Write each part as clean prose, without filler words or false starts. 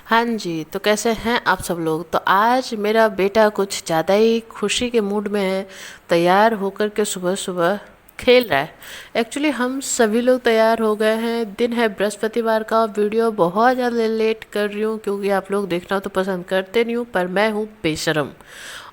हाँ जी, तो कैसे हैं आप सब लोग। तो आज मेरा बेटा कुछ ज़्यादा ही खुशी के मूड में है। तैयार होकर के सुबह सुबह खेल रहा है। एक्चुअली हम सभी लोग तैयार हो गए हैं। दिन है बृहस्पतिवार का। वीडियो बहुत ज़्यादा लेट कर रही हूँ क्योंकि आप लोग देखना तो पसंद करते नहीं हूँ, पर मैं हूँ बेशरम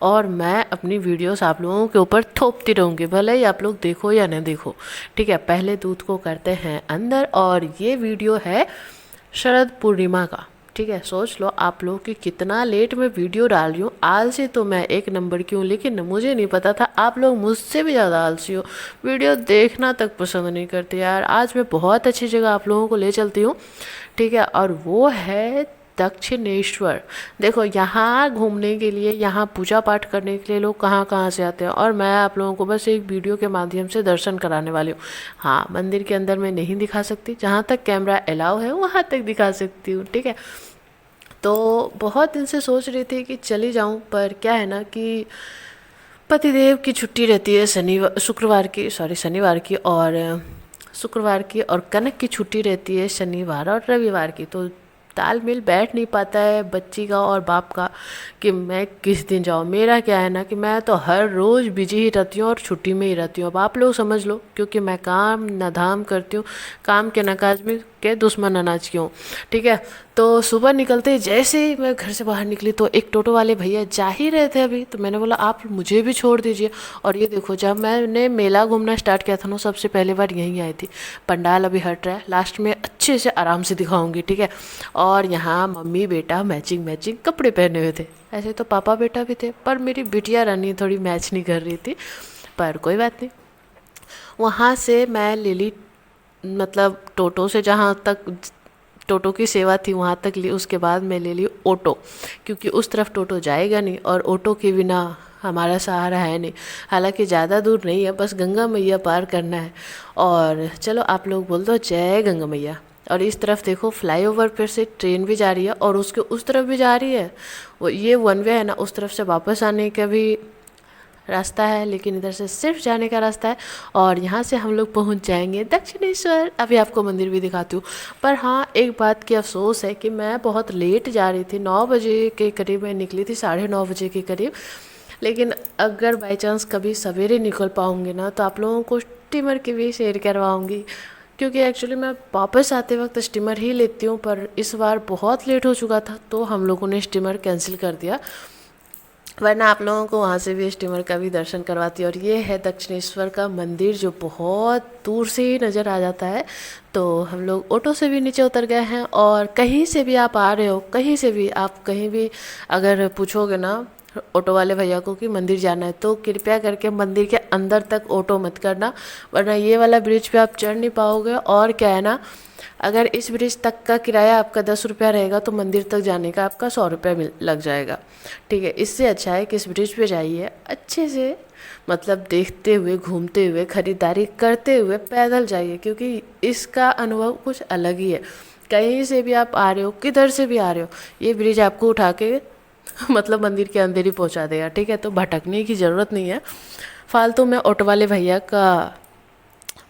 और मैं अपनी वीडियोस आप लोगों के ऊपर थोपती रहूँगी, भले ही आप लोग देखो या नहीं देखो। ठीक है, पहले दूध को करते हैं अंदर। और ये वीडियो है शरद पूर्णिमा का। ठीक है, सोच लो आप लोग कि कितना लेट मैं वीडियो डाल रही हूँ। आलसी तो मैं एक नंबर की हूँ, लेकिन मुझे नहीं पता था आप लोग मुझसे भी ज़्यादा आलसी हो, वीडियो देखना तक पसंद नहीं करते। यार आज मैं बहुत अच्छी जगह आप लोगों को ले चलती हूँ। ठीक है, और वो है दक्षिणेश्वर। देखो यहाँ घूमने के लिए, यहाँ पूजा पाठ करने के लिए लोग कहाँ कहाँ से आते हैं, और मैं आप लोगों को बस एक वीडियो के माध्यम से दर्शन कराने वाली हूँ। हाँ, मंदिर के अंदर मैं नहीं दिखा सकती, जहाँ तक कैमरा अलाउ है वहाँ तक दिखा सकती हूँ। ठीक है, तो बहुत दिन से सोच रही थी कि चली जाऊँ, पर क्या है ना कि पतिदेव की छुट्टी रहती है शनिवार शुक्रवार की, सॉरी शनिवार की, और शुक्रवार की, और कनक की छुट्टी रहती है शनिवार और रविवार की। तो तालमेल बैठ नहीं पाता है बच्ची का और बाप का कि मैं किस दिन जाऊँ। मेरा क्या है ना कि मैं तो हर रोज़ बिजी ही रहती हूँ और छुट्टी में ही रहती हूँ। अब आप लोग समझ लो, क्योंकि मैं काम न धाम करती हूँ, काम के नकाज में के दुश्मन अनाज की हूँ। ठीक है, तो सुबह निकलते ही जैसे ही मैं घर से बाहर निकली तो एक टोटो वाले भैया जा ही रहे थे अभी, तो मैंने बोला आप मुझे भी छोड़ दीजिए। और ये देखो, जब मैंने मेला घूमना स्टार्ट किया था ना, सबसे पहले बार यहीं आई थी। पंडाल अभी हट रहा है, लास्ट में अच्छे से आराम से दिखाऊंगी। ठीक है, और यहाँ मम्मी बेटा मैचिंग मैचिंग कपड़े पहने हुए थे। ऐसे तो पापा बेटा भी थे, पर मेरी बिटिया रानी थोड़ी मैच नहीं कर रही थी, पर कोई बात नहीं। वहाँ से मैं ले ली, मतलब टोटो से जहाँ तक टोटो की सेवा थी वहाँ तक ली, उसके बाद मैं ले ली ऑटो, क्योंकि उस तरफ टोटो जाएगा नहीं और ऑटो के बिना हमारा सहारा है नहीं। हालांकि ज़्यादा दूर नहीं है, बस गंगा मैया पार करना है। और चलो आप लोग बोल दो जय गंगा मैया। और इस तरफ देखो फ्लाईओवर पर से ट्रेन भी जा रही है और उसके उस तरफ भी जा रही है। वो ये वन वे है ना, उस तरफ से वापस आने का भी रास्ता है, लेकिन इधर से सिर्फ जाने का रास्ता है। और यहाँ से हम लोग पहुँच जाएंगे दक्षिणेश्वर। अभी आपको मंदिर भी दिखाती हूँ। पर हाँ, एक बात की अफसोस है कि मैं बहुत लेट जा रही थी। 9 बजे के करीब मैं निकली थी, 9:30 बजे के करीब। लेकिन अगर बाई चांस कभी सवेरे निकल पाऊँगी ना, तो आप लोगों को स्टीमर की भी शेयर करवाऊँगी, क्योंकि एक्चुअली मैं वापस आते वक्त स्टीमर ही लेती हूँ। पर इस बार बहुत लेट हो चुका था तो हम लोगों ने स्टीमर कैंसिल कर दिया, वरना आप लोगों को वहाँ से भी स्टीमर का भी दर्शन करवाती। और ये है दक्षिणेश्वर का मंदिर, जो बहुत दूर से ही नज़र आ जाता है। तो हम लोग ऑटो से भी नीचे उतर गए हैं, और कहीं से भी आप आ रहे हो, कहीं से भी आप कहीं भी अगर पूछोगे ना ऑटो वाले भैया को कि मंदिर जाना है, तो कृपया करके मंदिर के अंदर तक ऑटो मत करना, वरना ये वाला ब्रिज पे आप चढ़ नहीं पाओगे। और क्या है ना, अगर इस ब्रिज तक का किराया आपका 10 रुपया रहेगा, तो मंदिर तक जाने का आपका 100 रुपया लग जाएगा। ठीक है, इससे अच्छा है कि इस ब्रिज पे जाइए अच्छे से, मतलब देखते हुए, घूमते हुए, खरीदारी करते हुए पैदल जाइए, क्योंकि इसका अनुभव कुछ अलग ही है। कहीं से भी आप आ रहे हो, किधर से भी आ रहे हो, ये ब्रिज आपको उठा के मतलब मंदिर के अंदर ही पहुंचा देगा। ठीक है, तो भटकने की ज़रूरत नहीं है। फालतू में ऑटो वाले भैया का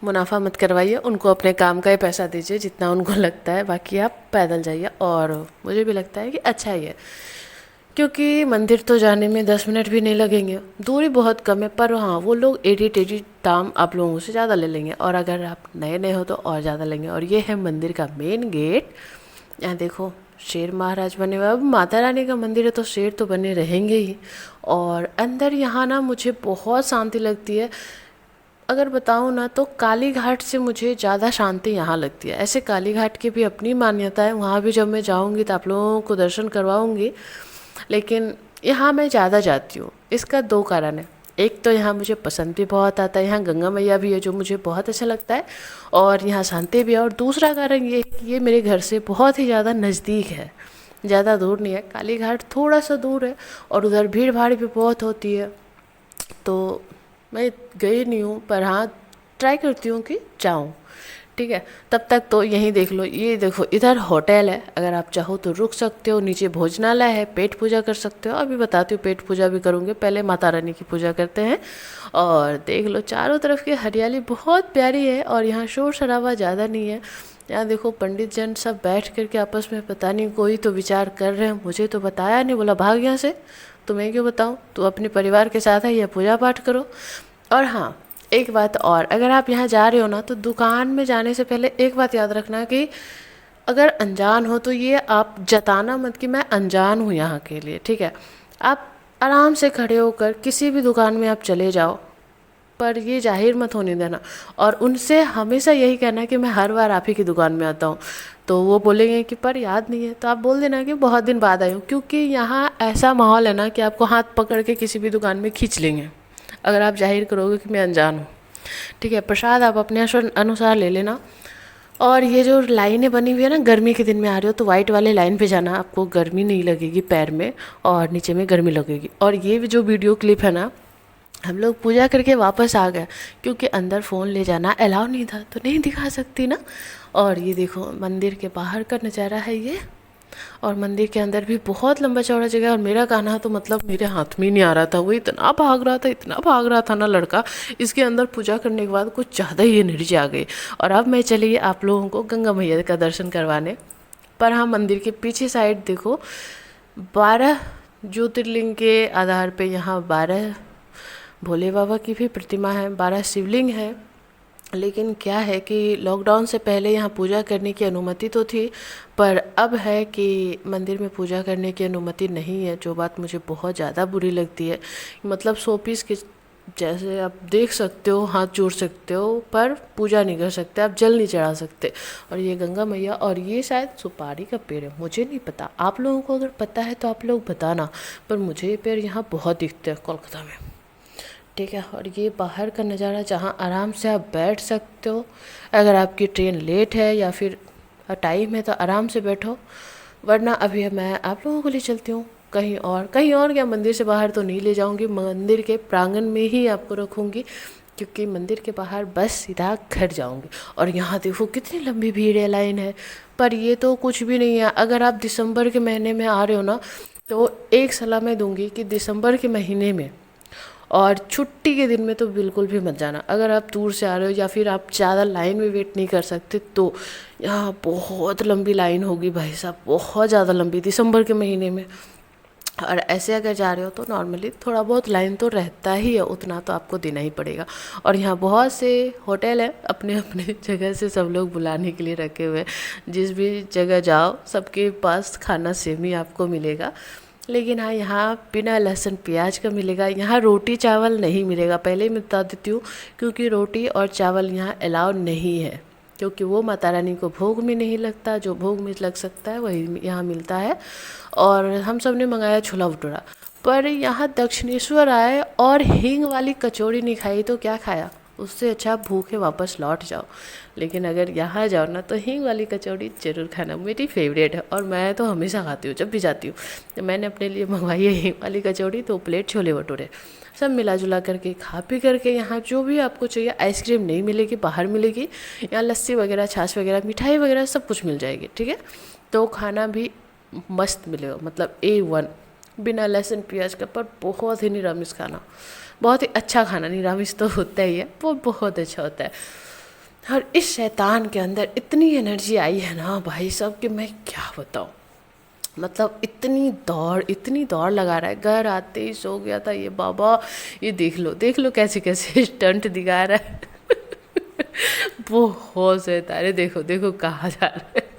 मुनाफा मत करवाइए, उनको अपने काम का ही पैसा दीजिए जितना उनको लगता है, बाकी आप पैदल जाइए। और मुझे भी लगता है कि अच्छा ही है, क्योंकि मंदिर तो जाने में 10 मिनट भी नहीं लगेंगे, दूरी बहुत कम है। पर हाँ, वो लोग एडिट दाम आप लोगों से ज़्यादा ले लेंगे, और अगर आप नए नए हो तो और ज़्यादा लेंगे। और ये है मंदिर का मेन गेट। यहाँ देखो शेर महाराज बने हुए। अब माता रानी का मंदिर है तो शेर तो बने रहेंगे ही। और अंदर यहाँ ना मुझे बहुत शांति लगती है। अगर बताऊँ ना, तो काली घाट से मुझे ज़्यादा शांति यहाँ लगती है। ऐसे काली घाट की भी अपनी मान्यता है, वहाँ भी जब मैं जाऊँगी तो आप लोगों को दर्शन करवाऊँगी, लेकिन यहाँ मैं ज़्यादा जाती हूँ। इसका 2 कारण है। एक तो यहाँ मुझे पसंद भी बहुत आता है, यहाँ गंगा मैया भी है जो मुझे बहुत अच्छा लगता है, और यहाँ शांति भी है। और दूसरा कारण ये है कि ये मेरे घर से बहुत ही ज़्यादा नज़दीक है, ज़्यादा दूर नहीं है। काली घाट थोड़ा सा दूर है, और उधर भीड़ भाड़ भी बहुत होती है, तो मैं गई नहीं हूँ। पर हाँ, ट्राई करती हूँ कि जाऊँ। ठीक है, तब तक तो यहीं देख लो। ये देखो इधर होटल है, अगर आप चाहो तो रुक सकते हो। नीचे भोजनालय है, पेट पूजा कर सकते हो। अभी बताती हूँ, पेट पूजा भी करूँगी, पहले माता रानी की पूजा करते हैं। और देख लो चारों तरफ की हरियाली बहुत प्यारी है, और यहाँ शोर शराबा ज़्यादा नहीं है। यहाँ देखो पंडित जन सब बैठ करके आपस में पता नहीं कोई तो विचार कर रहे हैं, मुझे तो बताया नहीं, बोला भाग यहाँ से, तो मैं क्यों बताऊँ, तो अपने परिवार के साथ है, या पूजा पाठ करो। और हाँ, एक बात और, अगर आप यहाँ जा रहे हो ना, तो दुकान में जाने से पहले एक बात याद रखना कि अगर अनजान हो तो ये आप जताना मत कि मैं अनजान हूँ यहाँ के लिए, ठीक है। आप आराम से खड़े होकर किसी भी दुकान में आप चले जाओ, पर ये जाहिर मत होने देना, और उनसे हमेशा यही कहना कि मैं हर बार आप ही की दुकान में आता हूँ। तो वो बोलेंगे कि पर याद नहीं है, तो आप बोल देना कि बहुत दिन बाद आई हूँ, क्योंकि यहाँ ऐसा माहौल है ना कि आपको हाथ पकड़ के किसी भी दुकान में खींच लेंगे अगर आप जाहिर करोगे कि मैं अनजान हूँ, ठीक है। प्रसाद आप अपने अनुसार ले लेना। और ये जो लाइनें बनी हुई है ना, गर्मी के दिन में आ रहे हो तो वाइट वाले लाइन पे जाना, आपको गर्मी नहीं लगेगी पैर में और नीचे में गर्मी लगेगी। और ये जो वीडियो क्लिप है ना, हम लोग पूजा करके वापस आ गए, क्योंकि अंदर फ़ोन ले जाना अलाउ नहीं था, तो नहीं दिखा सकती ना। और ये देखो मंदिर के बाहर का नज़ारा है ये, और मंदिर के अंदर भी बहुत लंबा चौड़ा जगह है। और मेरा कान्हा तो मतलब मेरे हाथ में ही नहीं आ रहा था, वो इतना भाग रहा था, इतना भाग रहा था ना लड़का। इसके अंदर पूजा करने के बाद कुछ ज़्यादा ही एनर्जी आ गई। और अब मैं चली आप लोगों को गंगा मैया का दर्शन करवाने। पर हाँ, मंदिर के पीछे साइड देखो 12 ज्योतिर्लिंग के आधार पे यहाँ 12 भोले बाबा की भी प्रतिमा है, 12 शिवलिंग है। लेकिन क्या है कि लॉकडाउन से पहले यहाँ पूजा करने की अनुमति तो थी, पर अब है कि मंदिर में पूजा करने की अनुमति नहीं है, जो बात मुझे बहुत ज़्यादा बुरी लगती है। मतलब 100 पीस के जैसे आप देख सकते हो, हाथ जोड़ सकते हो, पर पूजा नहीं कर सकते, आप जल नहीं चढ़ा सकते। और ये गंगा मैया, और ये शायद सुपारी का पेड़ है, मुझे नहीं पता, आप लोगों को अगर पता है तो आप लोग बताना, पर मुझे ये पेड़ यहाँ बहुत दिखते हैं कोलकाता में, ठीक है। और ये बाहर का नज़ारा जहाँ आराम से आप बैठ सकते हो, अगर आपकी ट्रेन लेट है या फिर टाइम है तो आराम से बैठो। वरना अभी मैं आप लोगों को ले चलती हूँ कहीं और, कहीं और क्या, मंदिर से बाहर तो नहीं ले जाऊँगी, मंदिर के प्रांगण में ही आपको रखूँगी, क्योंकि मंदिर के बाहर बस सीधा घर जाऊँगी। और यहाँ देखो कितनी लंबी भीड़ है, लाइन है, पर ये तो कुछ भी नहीं है। अगर आप दिसंबर के महीने में आ रहे हो ना, तो एक सलाह मैं दूँगी कि दिसंबर के महीने में और छुट्टी के दिन में तो बिल्कुल भी मत जाना। अगर आप दूर से आ रहे हो या फिर आप ज़्यादा लाइन में वेट नहीं कर सकते, तो यहाँ बहुत लंबी लाइन होगी भाई साहब, बहुत ज़्यादा लंबी, दिसंबर के महीने में। और ऐसे अगर जा रहे हो तो नॉर्मली थोड़ा बहुत लाइन तो रहता ही है, उतना तो आपको देना ही पड़ेगा। और यहाँ बहुत से होटल है, अपने अपने जगह से सब लोग बुलाने के लिए रखे हुए हैं। जिस भी जगह जाओ सबके पास खाना सेम ही आपको मिलेगा। लेकिन हाँ, यहाँ बिना लहसुन प्याज का मिलेगा। यहाँ रोटी चावल नहीं मिलेगा, पहले ही मैं बता देती हूँ, क्योंकि रोटी और चावल यहाँ अलाउ नहीं है, क्योंकि वो माता रानी को भोग में नहीं लगता, जो भोग में लग सकता है वही यहाँ मिलता है। और हम सब ने मंगाया छोला भटूरा, पर यहाँ दक्षिणेश्वर आए और हींग वाली कचौड़ी नहीं खाई तो क्या खाया, उससे अच्छा भूखे वापस लौट जाओ। लेकिन अगर यहाँ जाओ ना, तो हींग वाली कचौड़ी ज़रूर खाना, मेरी फेवरेट है और मैं तो हमेशा खाती हूँ जब भी जाती हूँ। तो मैंने अपने लिए मंगवाई है हींग वाली कचौड़ी, 2 प्लेट छोले भटूरे, सब मिला जुला करके खा पी करके यहाँ जो भी आपको चाहिए। आइसक्रीम नहीं मिलेगी, बाहर मिलेगी, यहाँ लस्सी वगैरह, छाछ वगैरह, मिठाई वगैरह सब कुछ मिल जाएगी, ठीक है। तो खाना भी मस्त मिलेगा, मतलब A1, बिना लहसुन प्याज का, पर बहुत ही निरामिष खाना, बहुत ही अच्छा खाना। निरामिष तो होता ही है, वो बहुत अच्छा होता है। और इस शैतान के अंदर इतनी एनर्जी आई है ना भाई साहब कि मैं क्या बताऊँ, मतलब इतनी दौड़ लगा रहा है। घर आते ही सो गया था ये बाबा, ये देख लो कैसे कैसे स्टंट दिखा रहा है बहुत शैतान है, देखो देखो कहाँ जा रहा है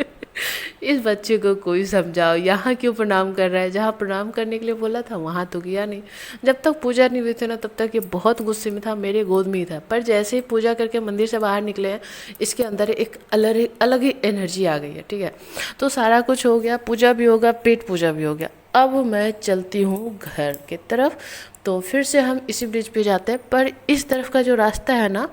इस बच्चे को कोई समझाओ, यहाँ क्यों प्रणाम कर रहा है, जहाँ प्रणाम करने के लिए बोला था वहाँ तो किया नहीं। जब तक पूजा नहीं हुई थी ना, तब तक ये बहुत गुस्से में था, मेरे गोद में ही था। पर जैसे ही पूजा करके मंदिर से बाहर निकले हैं, इसके अंदर एक अलग ही एनर्जी आ गई है, ठीक है। तो सारा कुछ हो गया, पूजा भी होगा, पेट पूजा भी हो गया। अब मैं चलती हूँ घर की तरफ, तो फिर से हम इसी ब्रिज पे जाते हैं। पर इस तरफ का जो रास्ता है ना,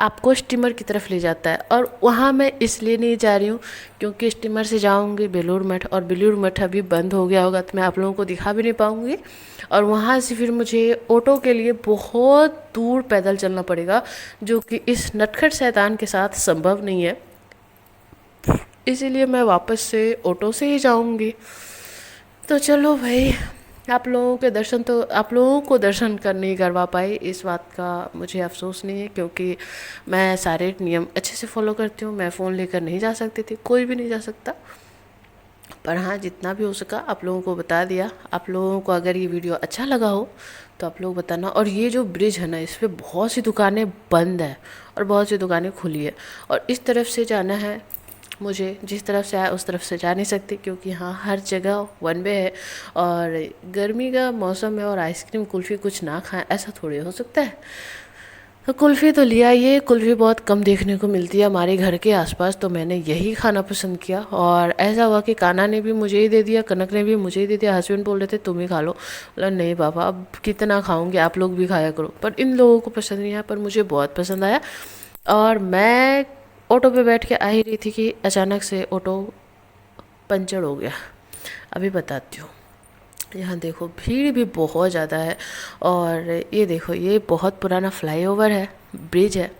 आपको स्टीमर की तरफ ले जाता है, और वहाँ मैं इसलिए नहीं जा रही हूँ क्योंकि स्टीमर से जाऊँगी बेलूर मठ, और बेलूर मठ अभी बंद हो गया होगा, तो मैं आप लोगों को दिखा भी नहीं पाऊँगी। और वहाँ से फिर मुझे ऑटो के लिए बहुत दूर पैदल चलना पड़ेगा, जो कि इस नटखट शैतान के साथ संभव नहीं है। इसीलिए मैं वापस से ऑटो से ही जाऊँगी। तो चलो भाई, आप लोगों को दर्शन कर नहीं करवा पाई, इस बात का मुझे अफसोस नहीं है, क्योंकि मैं सारे नियम अच्छे से फॉलो करती हूँ। मैं फ़ोन लेकर नहीं जा सकती थी, कोई भी नहीं जा सकता, पर हाँ जितना भी हो सका आप लोगों को बता दिया। आप लोगों को अगर ये वीडियो अच्छा लगा हो तो आप लोग बताना। और ये जो ब्रिज है ना, इस पे बहुत सी दुकानें बंद है और बहुत सी दुकानें खुली है, और इस तरफ से जाना है मुझे, जिस तरफ से आया उस तरफ से जा नहीं सकती, क्योंकि यहाँ हर जगह वन वे है और गर्मी का मौसम है, और आइसक्रीम कुल्फ़ी कुछ ना खाएं ऐसा थोड़ी हो सकता है। तो कुल्फ़ी तो लिया, ये कुल्फ़ी बहुत कम देखने को मिलती है हमारे घर के आसपास, तो मैंने यही खाना पसंद किया। और ऐसा हुआ कि कान्हा ने भी मुझे ही दे दिया, कनक ने भी मुझे ही दे दिया। हस्बैंड बोल रहे थे तुम ही खा लो, बोला नहीं पापा अब कितना खाऊंगी, आप लोग भी खाया करो। पर इन लोगों को पसंद नहीं आया, पर मुझे बहुत पसंद आया। और मैं ऑटो पे बैठ के आ ही रही थी कि अचानक से ऑटो पंचर हो गया। अभी बताती हूँ। यहाँ देखो भीड़ भी बहुत ज़्यादा है, और ये देखो ये बहुत पुराना फ्लाईओवर है, ब्रिज है।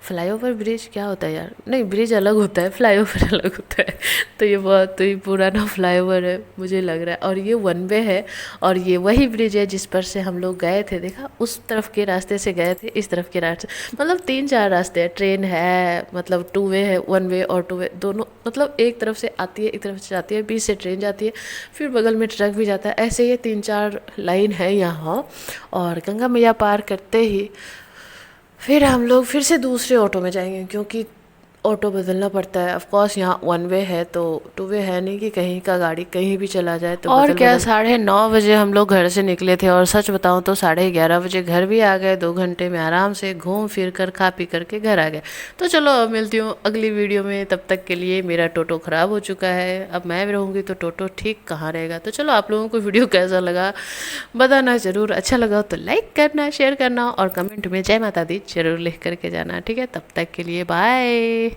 फ्लाईओवर ब्रिज क्या होता है यार, नहीं ब्रिज अलग होता है, फ्लाईओवर अलग होता है। तो ये बहुत ही पुराना फ्लाईओवर है मुझे लग रहा है, और ये वन वे है। और ये वही ब्रिज है जिस पर से हम लोग गए थे, देखा उस तरफ के रास्ते से गए थे, इस तरफ के रास्ते, मतलब 3-4 रास्ते हैं। ट्रेन है, मतलब 2 वे है, 1 वे और 2 वे दोनों, मतलब एक तरफ से आती है एक तरफ से जाती है, बीच से ट्रेन जाती है, फिर बगल में ट्रक भी जाता है, ऐसे ये 3-4 लाइन है यहाँ। और गंगा मैया पार करते ही फिर हम लोग फिर से दूसरे ऑटो में जाएंगे, क्योंकि ऑटो बदलना पड़ता है। ऑफ कोर्स यहाँ 1 वे है, तो 2 वे है नहीं कि कहीं का गाड़ी कहीं भी चला जाए, तो और क्या 9:30 हम लोग घर से निकले थे, और सच बताऊँ तो 11:30 घर भी आ गए। 2 घंटे में आराम से घूम फिर कर खा पी करके घर आ गए। तो चलो अब मिलती हूँ अगली वीडियो में, तब तक के लिए मेरा टोटो ख़राब हो चुका है, अब मैं भी रहूँगी तो टोटो ठीक कहाँ रहेगा। तो चलो आप लोगों को वीडियो कैसा लगा बताना ज़रूर, अच्छा लगा तो लाइक करना, शेयर करना, और कमेंट में जय माता दी जरूर लिख करके जाना। ठीक है, तब तक के लिए बाय।